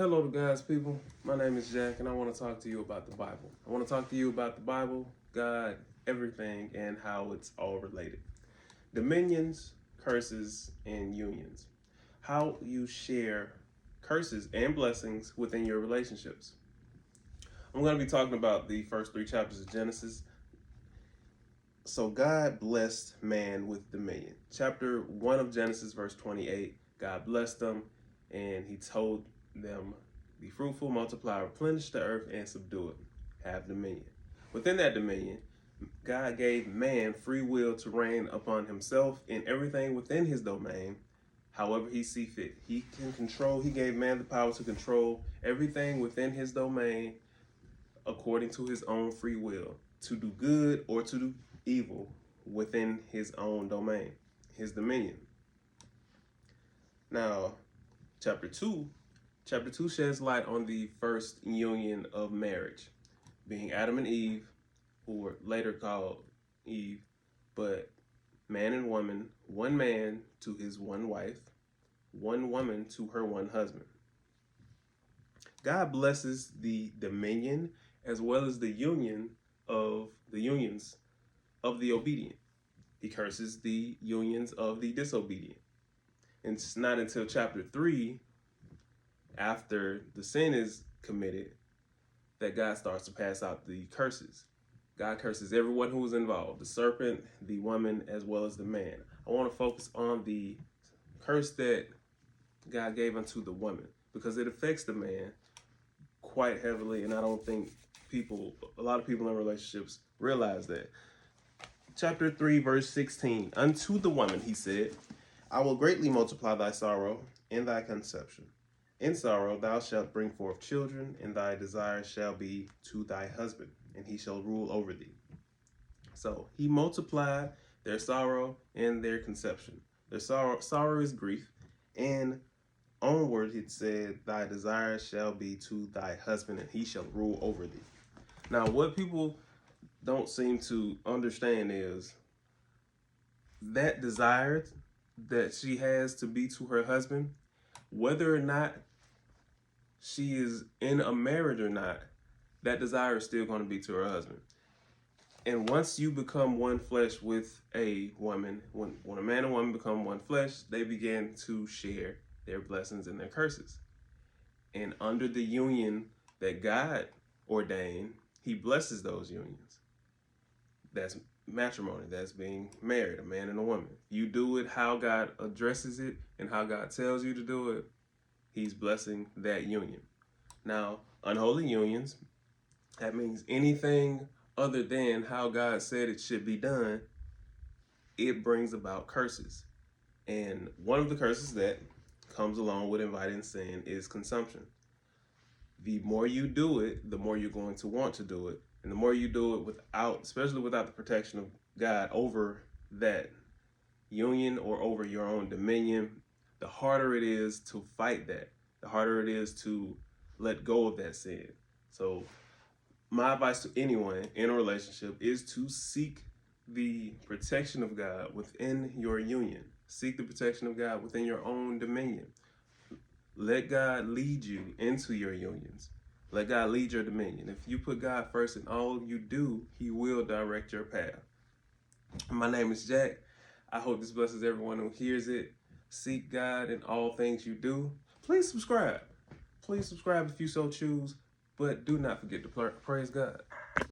Hello, guys, people. My name is Jack, and I want to talk to you about the Bible. I want to talk to you about the Bible, God, everything, and how it's all related. Dominions, curses, and unions. How you share curses and blessings within your relationships. I'm going to be talking about the first three chapters of Genesis. So God blessed man with dominion. Chapter 1 of Genesis, verse 28, God blessed them, and he told them, be fruitful, multiply, replenish the earth, and subdue it. Have dominion. Within that dominion, God gave man free will to reign upon himself in everything within his domain, however he see fit. He gave man the power to control everything within his domain according to his own free will, to do good or to do evil within his own domain, his dominion. Now, chapter 2 sheds light on the first union of marriage, being Adam and Eve, who were later called Eve, but man and woman, one man to his one wife, one woman to her one husband. God blesses the dominion as well as the unions of the obedient. He curses the unions of the disobedient. And it's not until chapter 3, after the sin is committed, that God starts to pass out the curses. God curses everyone who was involved, the serpent, the woman, as well as the man. I want to focus on the curse that God gave unto the woman, because it affects the man quite heavily, and I don't think a lot of people in relationships realize that. Chapter 3, verse 16, unto the woman he said, I will greatly multiply thy sorrow and thy conception. In sorrow thou shalt bring forth children, and thy desire shall be to thy husband, and he shall rule over thee. So he multiplied their sorrow and their conception. Their sorrow is grief, and onward it said, thy desire shall be to thy husband, and he shall rule over thee. Now, what people don't seem to understand is that desire that she has to be to her husband, whether or not she is in a marriage or not, that desire is still going to be to her husband. And once you become one flesh with a woman, when a man and woman become one flesh, they begin to share their blessings and their curses. And under the union that God ordained, he blesses those unions. That's matrimony, that's being married, a man and a woman. You do it how God addresses it and how God tells you to do it, he's blessing that union. Now, unholy unions, that means anything other than how God said it should be done, it brings about curses. And one of the curses that comes along with inviting sin is consumption. The more you do it, the more you're going to want to do it. And the more you do it especially without the protection of God over that union or over your own dominion, the harder it is to fight that, the harder it is to let go of that sin. So my advice to anyone in a relationship is to seek the protection of God within your union. Seek the protection of God within your own dominion. Let God lead you into your unions. Let God lead your dominion. If you put God first in all you do, he will direct your path. My name is Jack. I hope this blesses everyone who hears it. Seek God in all things you do. Please subscribe. Please subscribe if you so choose, but do not forget to praise God.